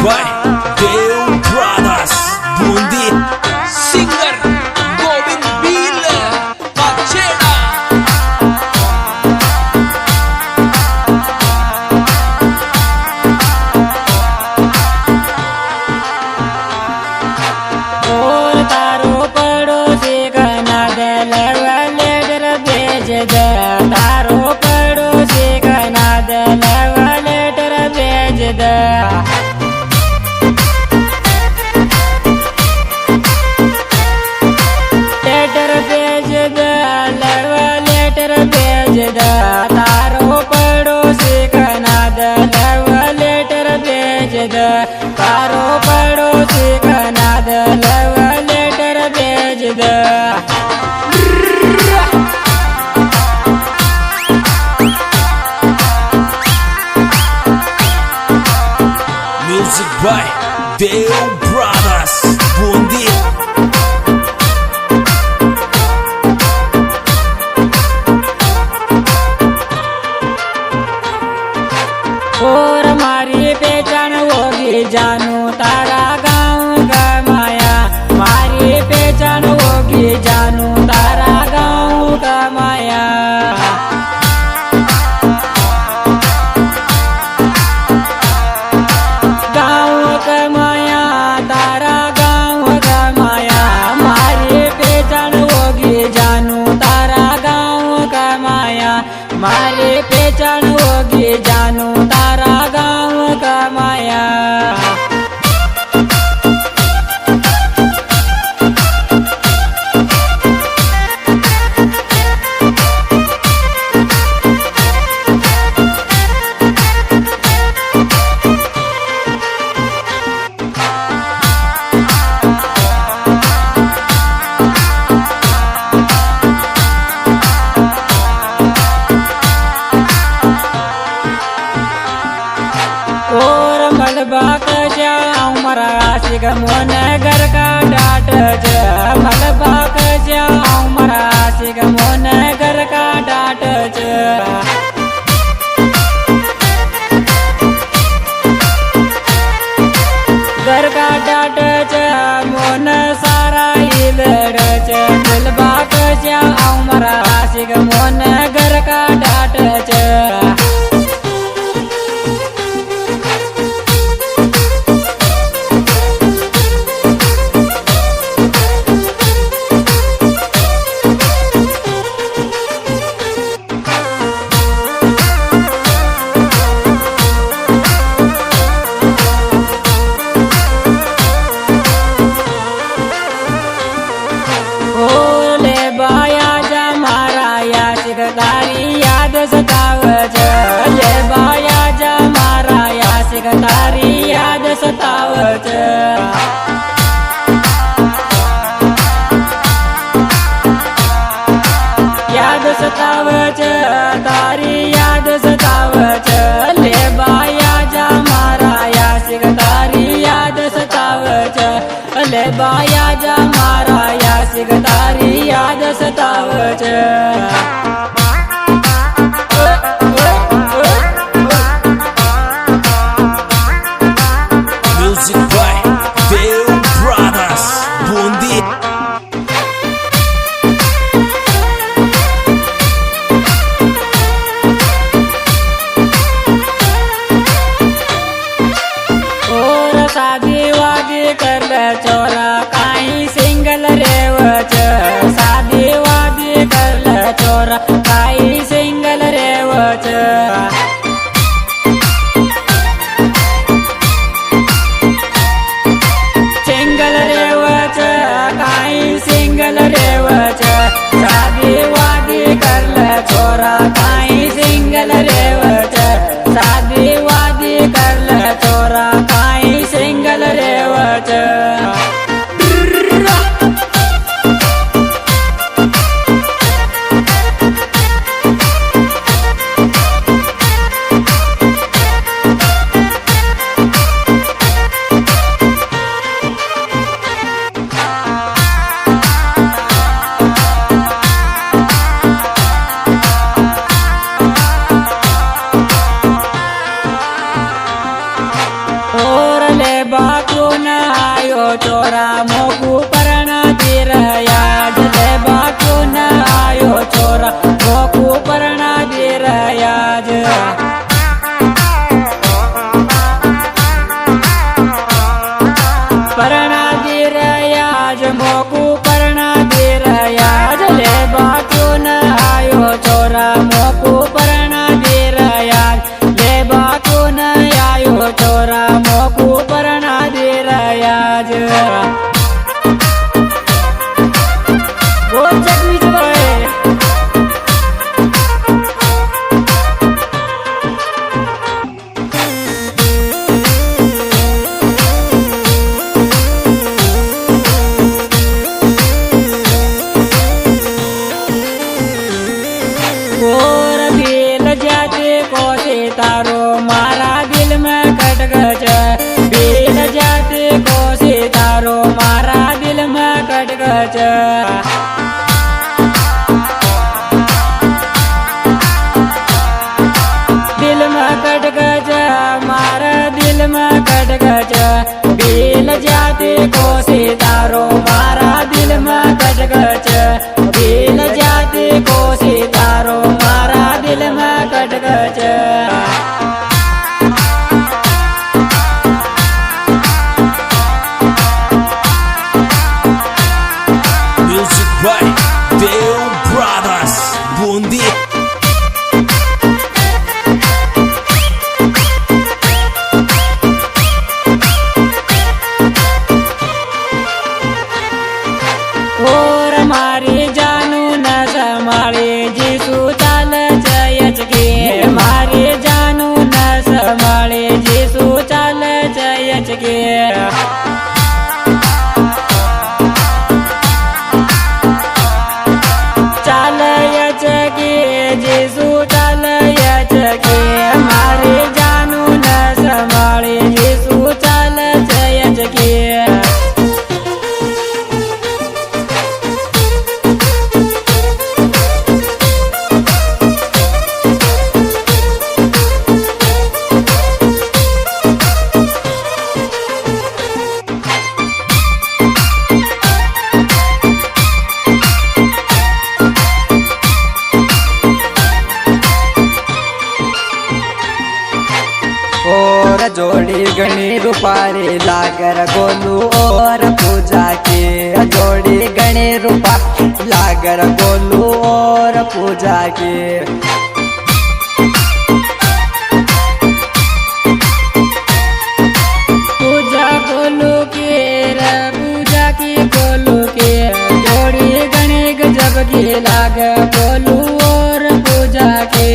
by Deo Brothers Bundi Singer Govind Bill Pacheda और तारो पड़ोसी गना दलवा लेटर भेज दे तारो पड़ोसी गना दलवा लेटर भेज दे लेटर भेज दे लड़वा लेटर भेज दे तारो पड़ोसी गना दलवा लेटर भेज दे तारो पड़ोसी गना दलवा लेटर भेज दे Music by Deo Brothers Bundi और मारी पहचान होगी जानू तारा गाँव का माया मारी पहचान होगी जानू तारा गाँव का माया गाँव का माया तारा गाँव का माया मारी पहचान होगी जानू तारा गाँव का माया मारी पहचान होगी जानू तारा गाँव का माया और मलबा कजा उमरा आशिक मोन घर का डाट ज मलबा कजा उमरा आशिक मोन घर का डाट ज घर का डाट ज मोन सारा इलड़ ज मलबा कजा उमरा आशिक मोन घर का डाट ज ओले बाया जा मारा या सिकतारी याद सतावज ले बाया जा मारा या सिकतारी याद सतावज याद सतावज तारी याद सतावज ले बाया जा मारा या सिकतारी याद सतावज ले बाया जा मारा या सिकतारी याद सतावज Music by Deo Brothers Bundi और शादी वादी कर ले चोरा काई सिंगल रेवच शादी वादी कर ले और दिल जाते को से तारो मारा दिल में खटखच दिल जाते को से तारो मारा दिल में खटखच दिल में खटखच मारा दिल में खटखच दिल जाते को से तारो मारा दिल में खटखच दिल जाते को से तारो मारा दिल में खटखच Music by Deo Brothers Bundi. और हमारे जानू न संभाले जीसू चाल जयच के हमारे जानू न संभाले जीसू चाल जयच के चाल यच के जीसू चाल यच के हमारे जानू न संभाले जीसू चाल जयच के और जोड़ी गणी रूपारी लागर गोलू और पूजा के जोड़ी गणी रूपा लागर गोलू और पूजा के पूजा गोलू के पूजा की गोलू के जोड़ी गणे गजब की लाग गोलू और पूजा के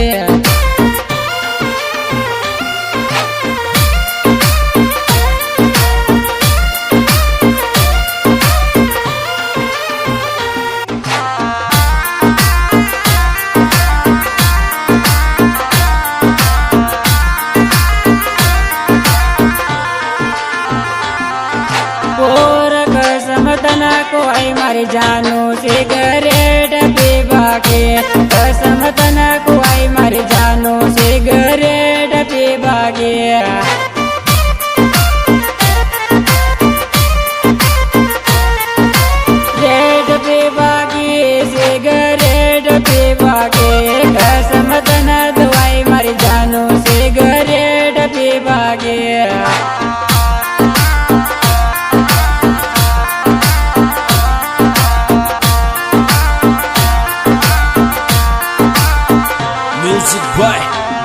और कसम तना को आई मारी जानू सिगरेट पीवा के कसम तना को आई मारी जानू सिगरेट पीवा के रेट पीवा के सिगरेट पीवा के कसम तना दवाई मारी जानू सिगरेट पीवा के Music by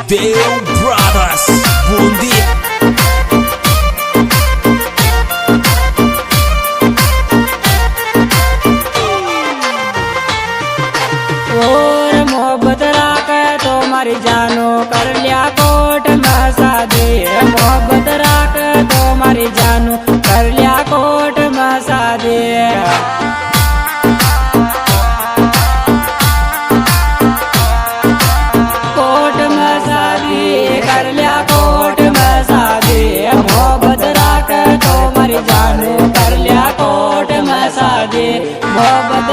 Deo Brothers Bundi. और मोहब्बत राख तो मारी जानो कर लिया कोट मसा दे मोहब्बत राख तो मारी जानो कर लिया कोट मसा दे कोट मसा दे कर लिया कोट मसा दे मोहब्बत राख तो मारी जानो कर लिया कोट मसा दे मोहब्बत